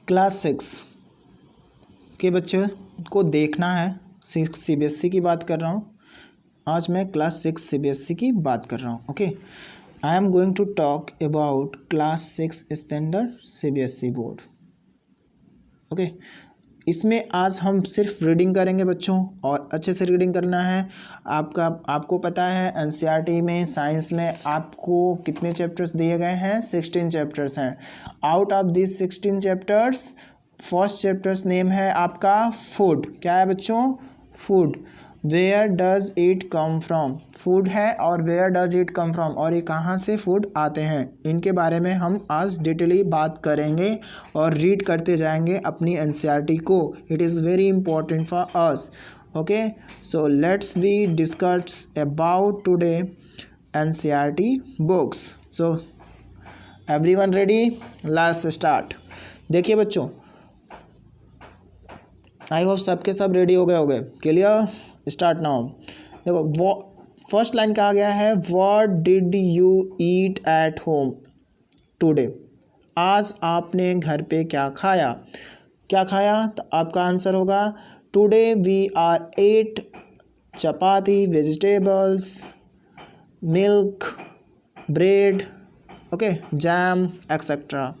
Class 6 के बच्चों को देखना है। CBSE की बात कर रहा हूँ। आज मैं क्लास 6 CBSE की बात कर रहा हूँ। Okay, I am going to talk about class 6 standard CBSE board. Okay, इसमें आज हम सिर्फ रीडिंग करेंगे बच्चों, और अच्छे से रीडिंग करना है। आपको पता है NCERT में साइंस में आपको कितने चैप्टर्स दिए गए हैं? 16 चैप्टर्स हैं। Out of this 16 chapters first chapters name है आपका फूड। क्या है बच्चों? Food. Where does it come from, food है, और where does it come from, और ये कहाँ से फूड आते हैं, इनके बारे में हम आज डिटेली बात करेंगे और रीड करते जाएंगे अपनी NCERT को। It is very important for us. Okay, so let's we discuss about today NCERT books. So everyone ready? Let's start. देखिए बच्चों, आई होप सबके सब रेडी हो गए क्लियर? Start now. देखो, वो फर्स्ट लाइन कहा गया है, what did you eat at home today. आज आपने घर पे क्या खाया? क्या खाया? तो आपका आंसर होगा today we are ate chapati, vegetables, milk, bread, okay, jam etcetera.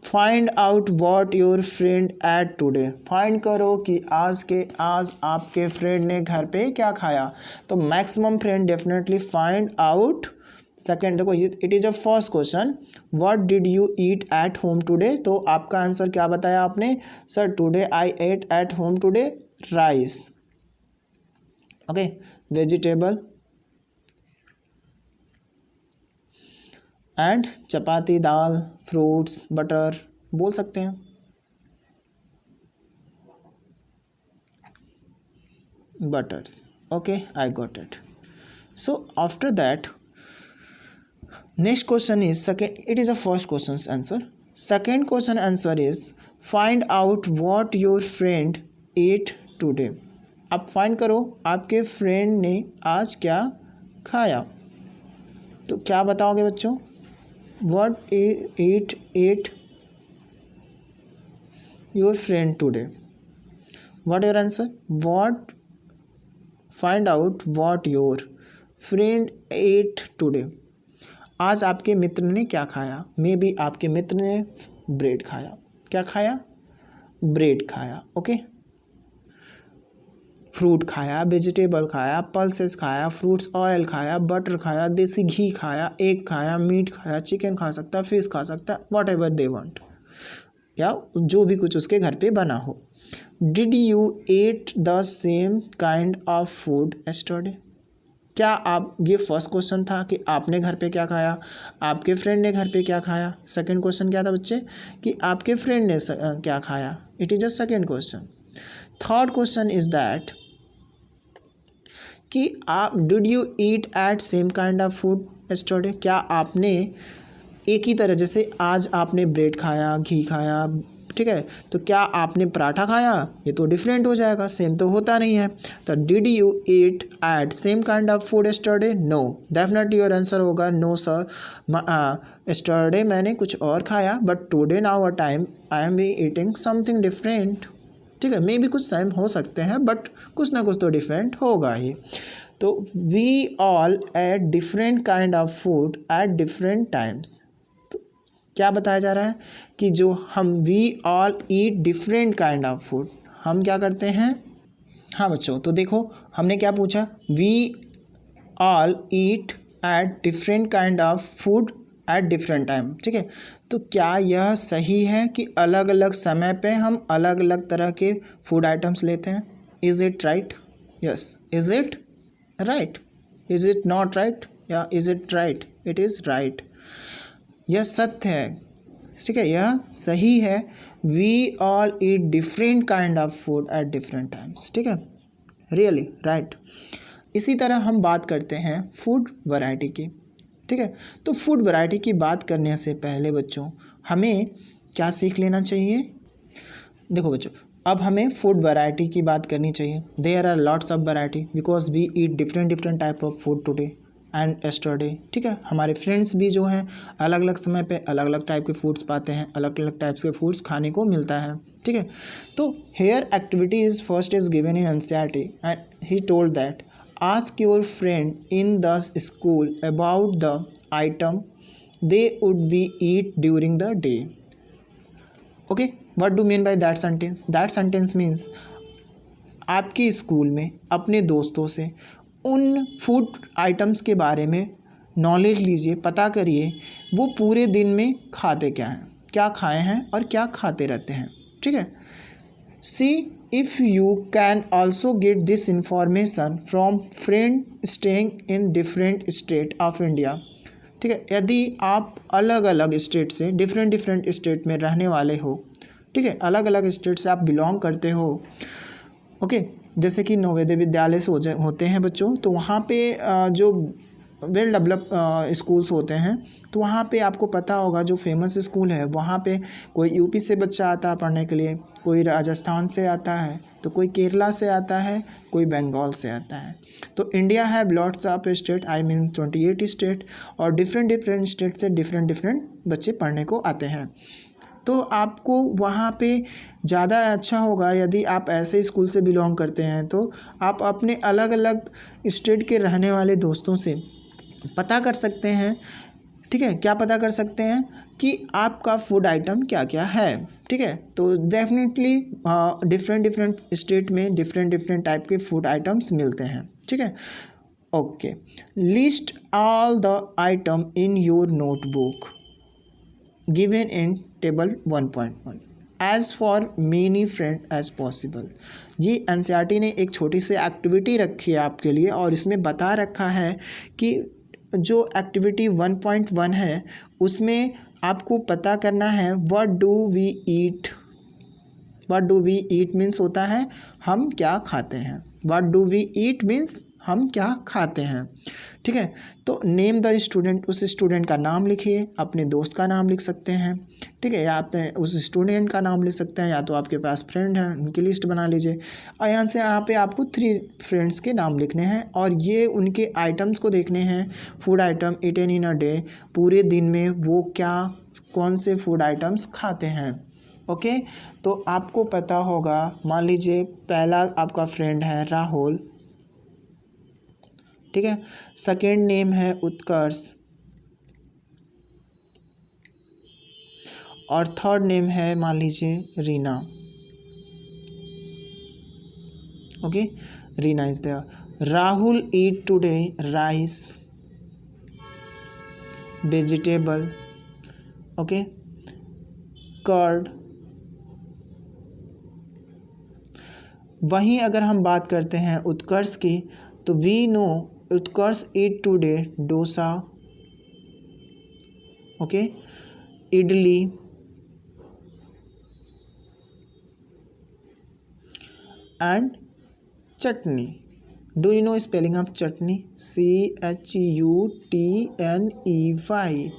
Find out what your friend ate today. Find करो कि आज आपके फ्रेंड ने घर पे क्या खाया। तो maximum friend definitely find out. Second देखो, it is a first question, what did you eat at home today. तो आपका आंसर क्या बताया आपने? Sir today I ate at home today rice, okay, vegetable and chapati, dal, fruits, butter बोल सकते हैं। Butters, okay, I got it. So after that next question is second, it is a first question answer. Second question answer is find out what your friend ate today. आप find करो आपके friend ने आज क्या खाया। तो क्या बताओगे बच्चों? What ate your friend today? What your answer? What find out what your friend ate today? आज आपके मित्र ने क्या खाया? मे बी आपके मित्र ने ब्रेड खाया। क्या खाया? ब्रेड खाया, ओके। फ्रूट खाया, वेजिटेबल खाया, पल्सेस खाया, फ्रूट्स ऑयल खाया, बटर खाया, देसी घी खाया, एग खाया, मीट खाया, चिकन खा सकता, फिश खा सकता, वॉट एवर दे वांट, या जो भी कुछ उसके घर पे बना हो। Did you at the same kind of food yesterday. क्या आप, ये फर्स्ट क्वेश्चन था कि आपने घर पे क्या खाया, आपके फ्रेंड ने घर पे क्या खाया। सेकंड क्वेश्चन क्या था बच्चे? कि आपके फ्रेंड ने क्या खाया। It is a second question. Third question is that कि आप did you eat at same kind of food yesterday. क्या आपने एक ही तरह, जैसे आज आपने ब्रेड खाया, घी खाया, ठीक है, तो क्या आपने पराठा खाया? ये तो डिफरेंट हो जाएगा, सेम तो होता नहीं है। तो did you eat at same kind of food yesterday? No, definitely your answer होगा नो सर, एस्टरडे मैंने कुछ और खाया, but today now a time I am be eating something different. ठीक है, मे भी कुछ सेम हो सकते हैं, बट कुछ ना कुछ तो डिफरेंट होगा ही। तो we all ate different kind of food at different times. तो क्या बताया जा रहा है कि जो हम we all eat different kind of food, हम क्या करते हैं। हाँ बच्चों, तो देखो हमने क्या पूछा, we all eat at different kind of food at different time. ठीक है, तो क्या यह सही है कि अलग अलग समय पे हम अलग अलग तरह के फूड आइटम्स लेते हैं? Is it right? Yes, is it right? Is it not right? या is it right? It is right. यह सत्य है, ठीक है, यह सही है। We all eat different kind of food at different times. ठीक है, रियली राइट। इसी तरह हम बात करते हैं फूड वैरायटी की। ठीक है, तो फूड वैरायटी की बात करने से पहले बच्चों हमें क्या सीख लेना चाहिए? देखो बच्चों, अब हमें फूड वैरायटी की बात करनी चाहिए। There are lots of variety because we eat different type of food today. And yesterday, ठीक है। हमारे फ्रेंड्स भी जो हैं अलग अलग समय पे अलग अलग टाइप के फूड्स पाते हैं, अलग अलग टाइप्स के फूड्स खाने को मिलता है, ठीक है। तो here activity is first is given in NCERT and he told that ask your friend in the school about the item they would be eat during the day. Okay, what do mean by that sentence? That sentence means आपके school में अपने दोस्तों से उन food items के बारे में knowledge लीजिए, पता करिए वो पूरे दिन में खाते क्या हैं, क्या खाए हैं और क्या खाते रहते हैं, ठीक है। सी if you can also get this information from friend staying in different state of India, ठीक है। यदि आप अलग अलग स्टेट से डिफरेंट स्टेट में रहने वाले हो, ठीक है, अलग अलग स्टेट से आप बिलोंग करते हो, ओके, जैसे कि नवोदय विद्यालय से होते हैं बच्चों, तो वहाँ पे जो वेल डेवलप स्कूल्स होते हैं, तो वहाँ पे आपको पता होगा जो फेमस स्कूल है वहाँ पे कोई यूपी से बच्चा आता है पढ़ने के लिए, कोई राजस्थान से आता है, तो कोई केरला से आता है, कोई बंगाल से आता है। तो इंडिया है lots of state, I mean 28 state, और डिफरेंट स्टेट से डिफरेंट बच्चे पढ़ने को आते हैं। तो आपको वहाँ पे ज़्यादा अच्छा होगा यदि आप ऐसे स्कूल से बिलोंग करते हैं, तो आप अपने अलग अलग स्टेट के रहने वाले दोस्तों से पता कर सकते हैं, ठीक है। क्या पता कर सकते हैं कि आपका फूड आइटम क्या क्या है, ठीक है। तो डेफिनेटली डिफरेंट स्टेट में डिफरेंट टाइप के फूड आइटम्स मिलते हैं, ठीक है। Okay, list all the item in your notebook given in table 1.1 as for many friend as possible। ये एनसीईआरटी ने एक छोटी सी एक्टिविटी रखी है आपके लिए, और इसमें बता रखा है कि जो एक्टिविटी 1.1 है उसमें आपको पता करना है what do we eat. What do we eat means होता है हम क्या खाते हैं, what do we eat means हम क्या खाते हैं, ठीक है। तो नेम द स्टूडेंट, उस स्टूडेंट का नाम लिखिए, अपने दोस्त का नाम लिख सकते हैं, ठीक है, या आप उस स्टूडेंट का नाम लिख सकते हैं, या तो आपके पास फ्रेंड हैं उनकी लिस्ट बना लीजिए। और यहाँ पे आपको 3 फ्रेंड्स के नाम लिखने हैं, और ये उनके आइटम्स को देखने हैं, food item eaten in a day, पूरे दिन में वो क्या कौन से फूड आइटम्स खाते हैं, ओके। तो आपको पता होगा, मान लीजिए पहला आपका फ्रेंड है राहुल, ठीक है, सेकेंड नेम है उत्कर्ष, और थर्ड नेम है मान लीजिए Reena, okay, Reena is there. Rahul eat today rice, vegetable, okay, curd. वहीं अगर हम बात करते हैं उत्कर्ष की, तो we know Utkarsh eat today dosa, okay, idli, and chutney. Do you know spelling of chutney? CHUTNEY,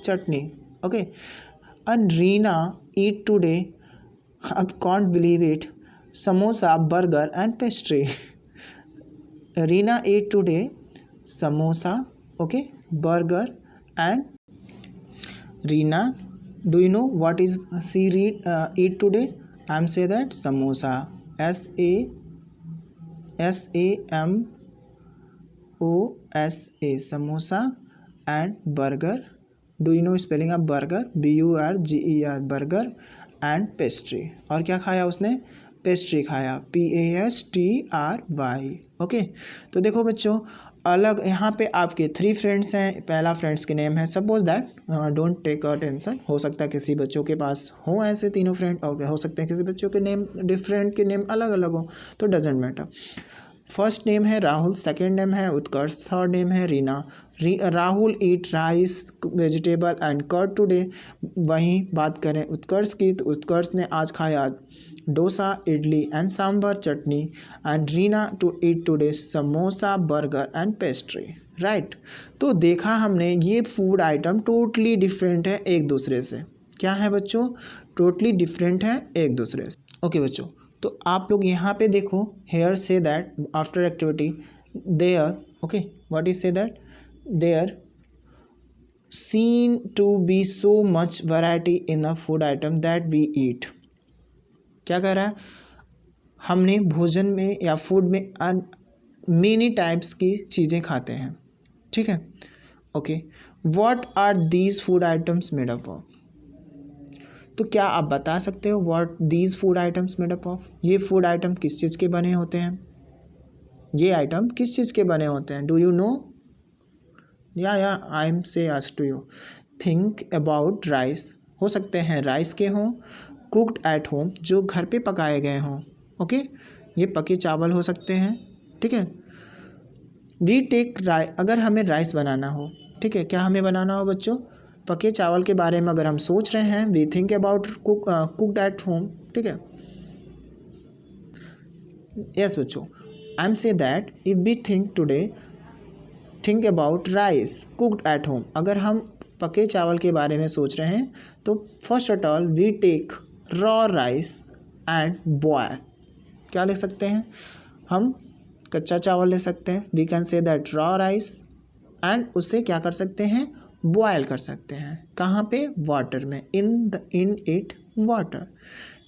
chutney, okay. And Reena eat today, अब can't believe it, samosa, burger and pastry. Reena ate today samosa, okay, burger, and Reena, do you know what is she eat today? I am say that samosa, SAMOSA, samosa, and burger. Do you know spelling of burger? BURGER, burger, and pastry। और क्या खाया उसने? Pastry खाया, PASTRY, okay. तो देखो बच्चों, अलग यहाँ पे आपके 3 फ्रेंड्स हैं। पहला फ्रेंड्स के नेम है, suppose that, don't take a tension, हो सकता है किसी बच्चों के पास हो ऐसे तीनों फ्रेंड, और हो सकते हैं किसी बच्चों के नेम डिफरेंट के नेम अलग अलग हो, तो डजेंट मैटर। फर्स्ट नेम है राहुल, सेकेंड नेम है उत्कर्ष, थर्ड नेम है Reena. Rahul eat rice, vegetable and curd today. वहीं बात करें उत्कर्ष की, तो उत्कर्ष ने आज खाया dosa, idli and sambar chutney, and Reena to eat today samosa, burger and pastry, right. तो देखा हमने ये फूड आइटम टोटली डिफरेंट है एक दूसरे से। क्या है बच्चों? टोटली डिफरेंट है एक दूसरे से, ओके बच्चों। तो आप लोग यहाँ पे देखो, here say that after activity there, okay, what is say that there seen to be so much variety in the food item that we eat. क्या कह रहा है, हमने भोजन में या फूड में मेनी टाइप्स की चीज़ें खाते हैं, ठीक है। Okay, what are these food items made up of. तो क्या आप बता सकते हो what these food items made up of, ये फूड आइटम किस चीज़ के बने होते हैं, ये आइटम किस चीज़ के बने होते हैं, डू यू नो। या I am say ask to you, think about rice, हो सकते हैं राइस के हों, कुक्ड एट होम, जो घर पे पकाए गए हों, ओके, ये पके चावल हो सकते हैं, ठीक है। वी टेक अगर हमें राइस बनाना हो, ठीक है, क्या हमें बनाना हो बच्चों, पके चावल के बारे में अगर हम सोच रहे हैं, we think about cooked at home, ठीक है। यस बच्चों, I am say that if we think about rice cooked at home, अगर हम पके चावल के बारे में सोच रहे हैं तो first of all we take raw rice and boil, क्या ले सकते हैं हम, कच्चा चावल ले सकते हैं, we can say that raw rice, and उससे क्या कर सकते हैं, बॉयल कर सकते हैं, कहाँ पे, वाटर में, in it water.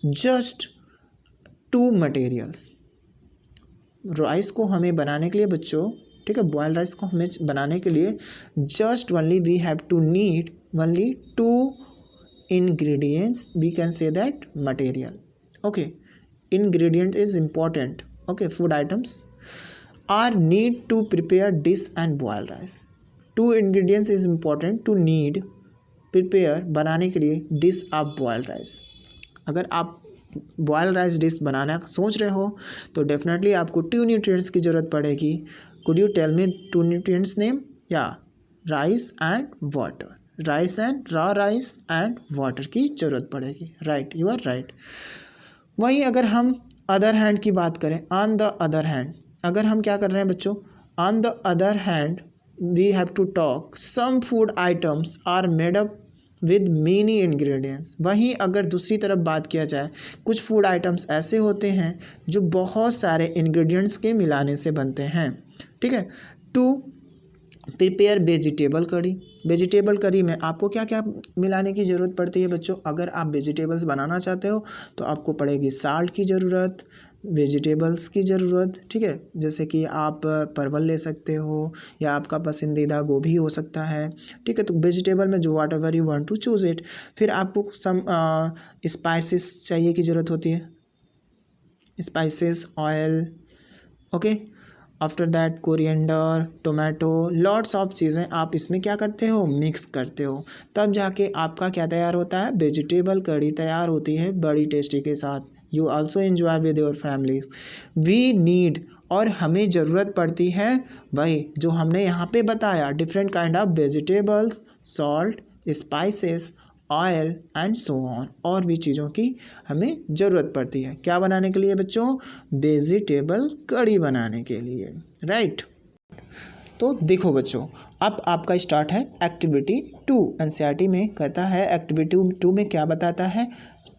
Just 2 materials, rice को हमें बनाने के लिए बच्चों, ठीक है, बॉयल राइस को हमें बनाने के लिए just only we have to need only 2 ingredients, we can say that material, okay, ingredient is important, okay, food items are need to prepare dish and boil rice, 2 ingredients is important to need prepare बनाने के लिए dish of boiled rice। अगर आप boil rice dish बनाना सोच रहे हो तो definitely आपको 2 न्यूट्रिएंट्स की ज़रूरत पड़ेगी। Could you tell me 2 nutrients name, या rice and water, rice and raw rice and water की ज़रूरत पड़ेगी, राइट, यू आर राइट। वहीं अगर हम अदर हैंड की बात करें, ऑन द अदर हैंड, अगर हम क्या कर रहे हैं बच्चों, on the other hand we have to talk some food items are made up with many ingredients. वहीं अगर दूसरी तरफ बात किया जाए, कुछ फूड आइटम्स ऐसे होते हैं जो बहुत सारे इंग्रेडिएंट्स के मिलाने से बनते हैं, ठीक है। To prepare vegetable curry, vegetable curry में आपको क्या क्या मिलाने की ज़रूरत पड़ती है बच्चों, अगर आप वेजिटेबल्स बनाना चाहते हो तो आपको पड़ेगी साल्ट की ज़रूरत, वेजिटेबल्स की ज़रूरत, ठीक है, जैसे कि आप परवल ले सकते हो या आपका पसंदीदा गोभी हो सकता है, ठीक है। तो वेजिटेबल में जो whatever you want to choose it. फिर आपको सम स्पाइसेस चाहिए की ज़रूरत होती है, spices, oil, okay. After that coriander, tomato, lots of चीज़ें आप इसमें क्या करते हो, मिक्स करते हो, तब जाके आपका क्या तैयार होता है, वेजिटेबल कड़ी तैयार होती है बड़ी टेस्टी के साथ। You also enjoy with your families. We need, और हमें ज़रूरत पड़ती है वही जो हमने यहाँ पे बताया, different kind of vegetables, salt, spices, oil and so on, और भी चीज़ों की हमें ज़रूरत पड़ती है, क्या बनाने के लिए बच्चों, वेजिटेबल कड़ी बनाने के लिए, राइट। तो देखो बच्चों, अब आपका स्टार्ट है एक्टिविटी 2। एनसीईआरटी में कहता है एक्टिविटी 2 में क्या बताता है,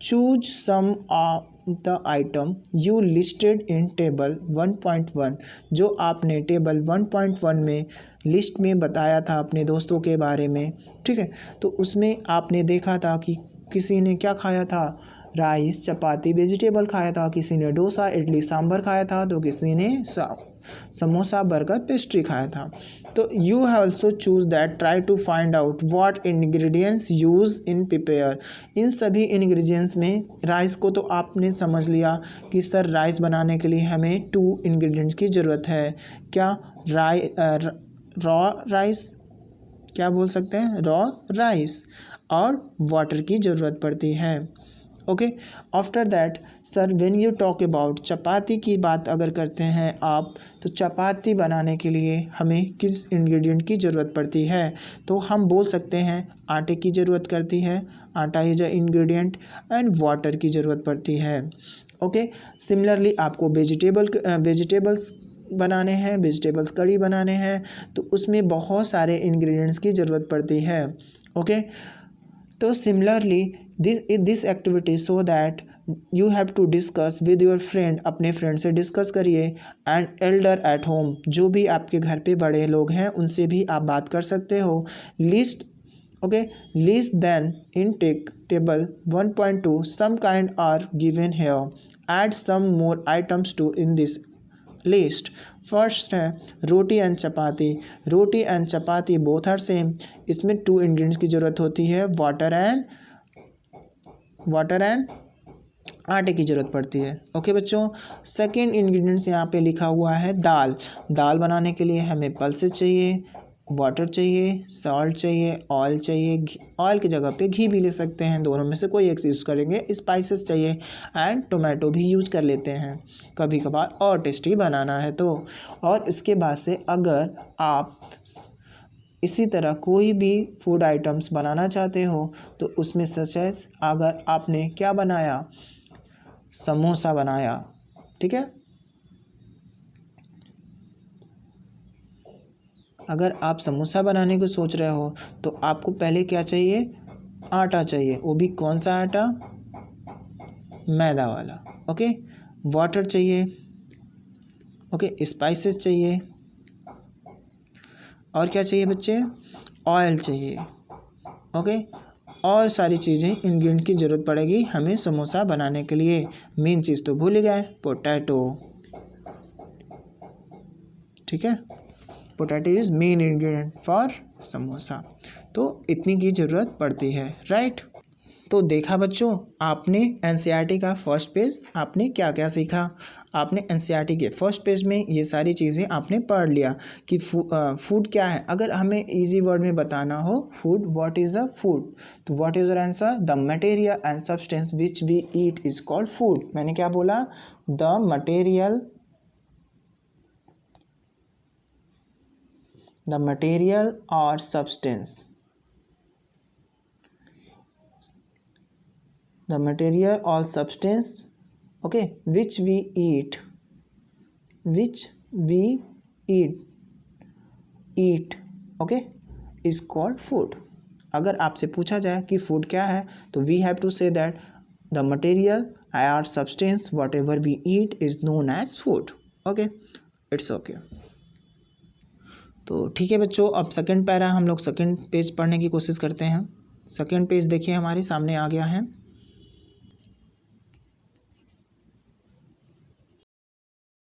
choose some of the item you listed in table 1.1, जो आपने टेबल 1.1 में लिस्ट में बताया था अपने दोस्तों के बारे में, ठीक है। तो उसमें आपने देखा था कि किसी ने क्या खाया था, राइस, चपाती, वेजिटेबल खाया था, किसी ने डोसा, इडली, सांभर खाया था, तो किसी ने समोसा, बर्गर, पेस्ट्री खाया था। तो you have also choose that, try to find out what ingredients use in prepare. इन सभी इंग्रेडिएंट्स में राइस को तो आपने समझ लिया कि सर राइस बनाने के लिए हमें 2 इंग्रेडिएंट्स की ज़रूरत है, क्या, रॉ राइस, क्या बोल सकते हैं, रॉ राइस, और वाटर की ज़रूरत पड़ती है, okay. After that sir when you talk about chapati की बात अगर करते हैं आप, तो चपाती बनाने के लिए हमें किस इंग्रेडिएंट की ज़रूरत पड़ती है, तो हम बोल सकते हैं आटे की ज़रूरत करती है, आटा is a ingredient, and water की ज़रूरत पड़ती है, ओके। सिमिलरली आपको वेजिटेबल्स बनाने हैं, वेजिटेबल्स कड़ी बनाने हैं, तो उसमें बहुत सारे इंग्रेडिएंट्स की ज़रूरत पड़ती है, ओके। तो similarly this activity so that you have to discuss with your friend, अपने फ्रेंड से डिस्कस करिए। एंड एल्डर एट होम, जो भी आपके घर पे बड़े लोग हैं उनसे भी आप बात कर सकते हो। List, okay, list then in take table 1.2 some kind are given here, add some more items to in this list. First है roti and chapati. Roti and chapati both are same, इसमें 2 इंग्रेडिएंट्स की ज़रूरत होती है, वाटर एंड आटे की ज़रूरत पड़ती है। ओके बच्चों, सेकेंड इंग्रेडिएंट्स यहाँ पे लिखा हुआ है दाल। दाल बनाने के लिए हमें पल्सेस चाहिए, वाटर चाहिए, सॉल्ट चाहिए, ऑयल चाहिए, ऑयल की जगह पे घी भी ले सकते हैं, दोनों में से कोई एक यूज़ करेंगे। स्पाइसेस चाहिए एंड टोमेटो भी यूज कर लेते हैं कभी कभार और टेस्टी बनाना है तो। और इसके बाद से अगर आप इसी तरह कोई भी फूड आइटम्स बनाना चाहते हो तो उसमें सच अगर आपने क्या बनाया, समोसा बनाया, ठीक है। अगर आप समोसा बनाने को सोच रहे हो तो आपको पहले क्या चाहिए, आटा चाहिए, वो भी कौन सा आटा, मैदा वाला। ओके, वाटर चाहिए, ओके, स्पाइसेस चाहिए, और क्या चाहिए बच्चे, ऑयल चाहिए। ओके, और सारी चीज़ें इंग्रेडिएंट की ज़रूरत पड़ेगी हमें समोसा बनाने के लिए। मेन चीज़ तो भूल गए, पोटैटो, ठीक है। Potato is main ingredient for samosa, तो इतनी की ज़रूरत पड़ती है, राइट। तो देखा बच्चों, आपने एनसीईआरटी का फर्स्ट पेज आपने क्या क्या सीखा। आपने एनसीईआरटी के फर्स्ट पेज में ये सारी चीज़ें आपने पढ़ लिया कि फूड क्या है। अगर हमें इजी वर्ड में बताना हो food, what is a food, तो what is your answer, the material and substance which we eat is called food. मैंने क्या बोला, द मटेरियल और substance, the material or substance, okay, which we eat, okay, is called food। अगर आपसे पूछा जाए कि फूड क्या है तो we have to say that the material or substance whatever we eat is known as food। okay, it's okay। तो ठीक है बच्चों, अब सेकंड पैरा हम लोग सेकंड पेज पढ़ने की कोशिश करते हैं। सेकंड पेज देखिए हमारे सामने आ गया है।